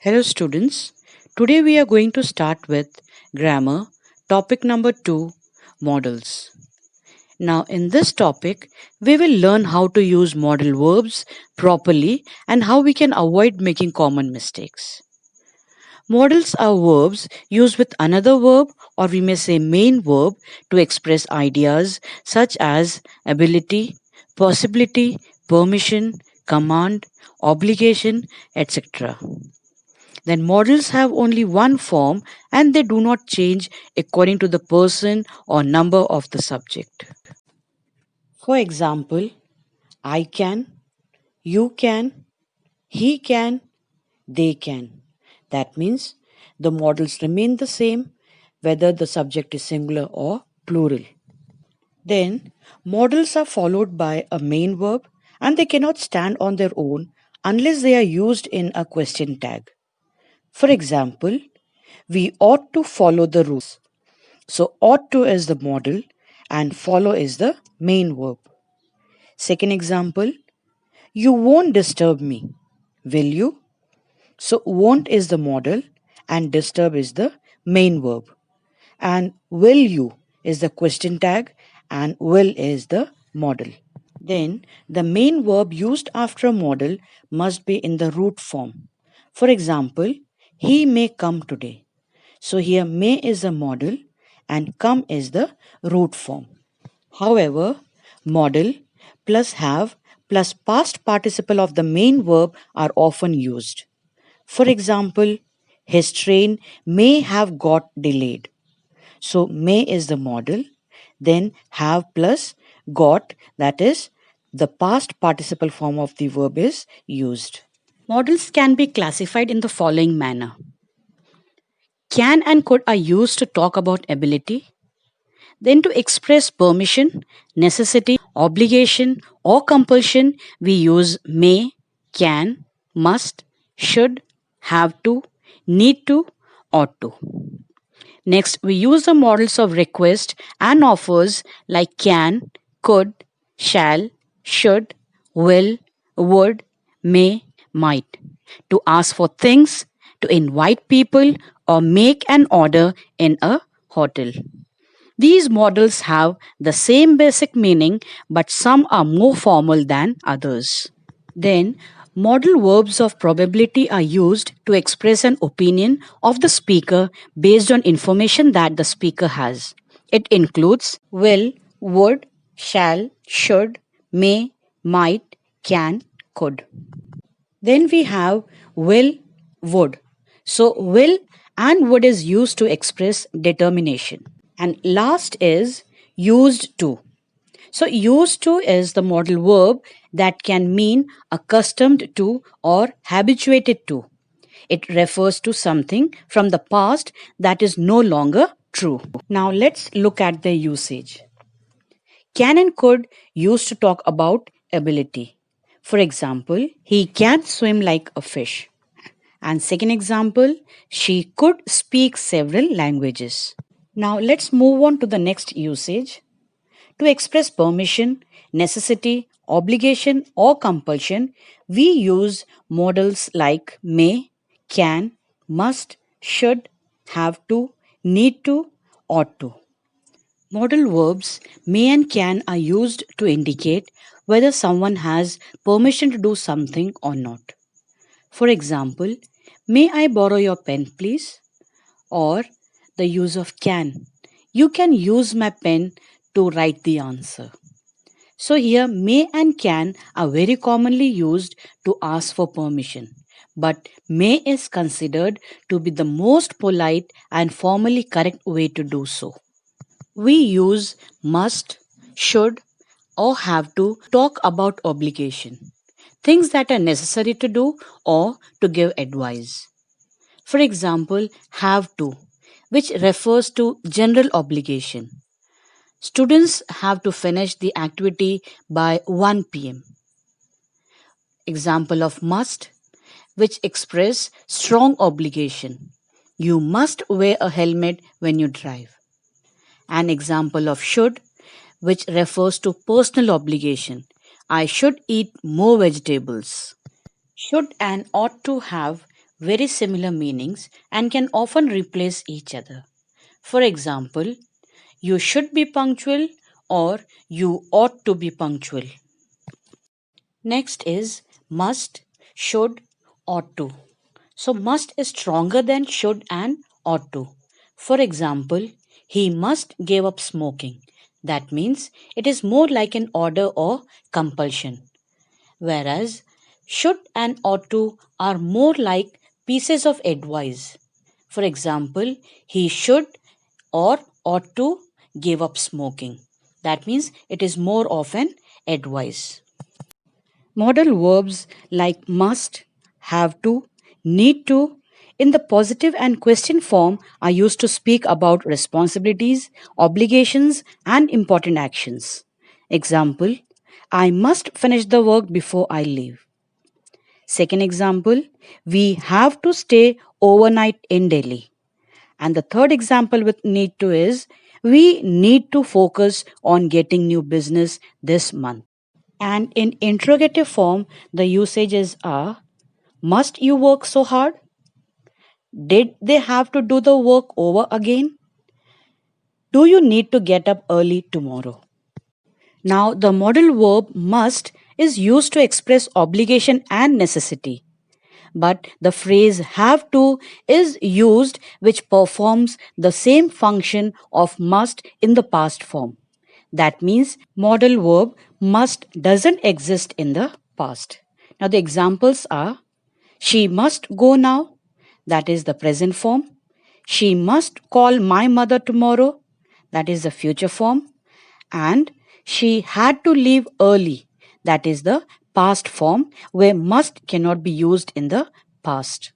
Hello students, today we are going to start with grammar, topic number 2, models. Now in this topic, we will learn how to use modal verbs properly and how we can avoid making common mistakes. Modals are verbs used with another verb or we may say main verb to express ideas such as ability, possibility, permission, command, obligation, etc. Then models have only one form and they do not change according to the person or number of the subject. For example, I can, you can, he can, they can. That means the models remain the same whether the subject is singular or plural. Then models are followed by a main verb and they cannot stand on their own unless they are used in a question tag. For example, we ought to follow the rules. So ought to is the model and follow is the main verb. Second example, you won't disturb me. Will you? So won't is the model and disturb is the main verb. And will you is the question tag and will is the model. Then the main verb used after a model must be in the root form. For example, he may come today. So here may is the model and come is the root form. However, model plus have plus past participle of the main verb are often used. For example, his train may have got delayed. So may is the model, then have plus got, that is the past participle form of the verb is used. Models can be classified in the following manner. Can and could are used to talk about ability, then to express permission, necessity, obligation, or compulsion, we use may, can, must, should, have to, need to, ought to. Next, we use the models of request and offers like can, could, shall, should, will, would, may, might to ask for things, to invite people, or make an order in a hotel. These models have the same basic meaning, but some are more formal than others. Then, modal verbs of probability are used to express an opinion of the speaker based on information that the speaker has. It includes will, would, shall, should, may, might, can, could. Then we have will, would. So, will and would is used to express determination. And last is used to. So, used to is the modal verb that can mean accustomed to or habituated to. It refers to something from the past that is no longer true. Now, let's look at the usage. Can and could used to talk about ability. For example, he can swim like a fish. And second example, she could speak several languages. Now, let's move on to the next usage. To express permission, necessity, obligation, or compulsion, we use modals like may, can, must, should, have to, need to, ought to. Modal verbs may and can are used to indicate whether someone has permission to do something or not. For example, may I borrow your pen, please? Or the use of can. You can use my pen to write the answer. So here may and can are very commonly used to ask for permission. But may is considered to be the most polite and formally correct way to do so. We use must, should, or have to talk about obligation, things that are necessary to do or to give advice. For example, have to, which refers to general obligation. Students have to finish the activity by 1 p.m. Example of must, which express strong obligation. You must wear a helmet when you drive. An example of should, which refers to personal obligation. I should eat more vegetables. Should and ought to have very similar meanings and can often replace each other. For example, you should be punctual or you ought to be punctual. Next is must, should, ought to. So must is stronger than should and ought to. For example, he must give up smoking. That means it is more like an order or compulsion. Whereas should and ought to are more like pieces of advice. For example, he should or ought to give up smoking. That means it is more of an advice. Modal verbs like must, have to, need to, in the positive and question form are used to speak about responsibilities, obligations, and important actions. Example, I must finish the work before I leave. Second example, we have to stay overnight in Delhi. And the third example with need to is we need to focus on getting new business this month. And in interrogative form, the usages are must you work so hard? Did they have to do the work over again? Do you need to get up early tomorrow? Now, the modal verb must is used to express obligation and necessity. But the phrase have to is used which performs the same function of must in the past form. That means modal verb must doesn't exist in the past. Now the examples are she must go now, that is the present form. She must call my mother tomorrow, that is the future form. And she had to leave early, that is the past form where must cannot be used in the past.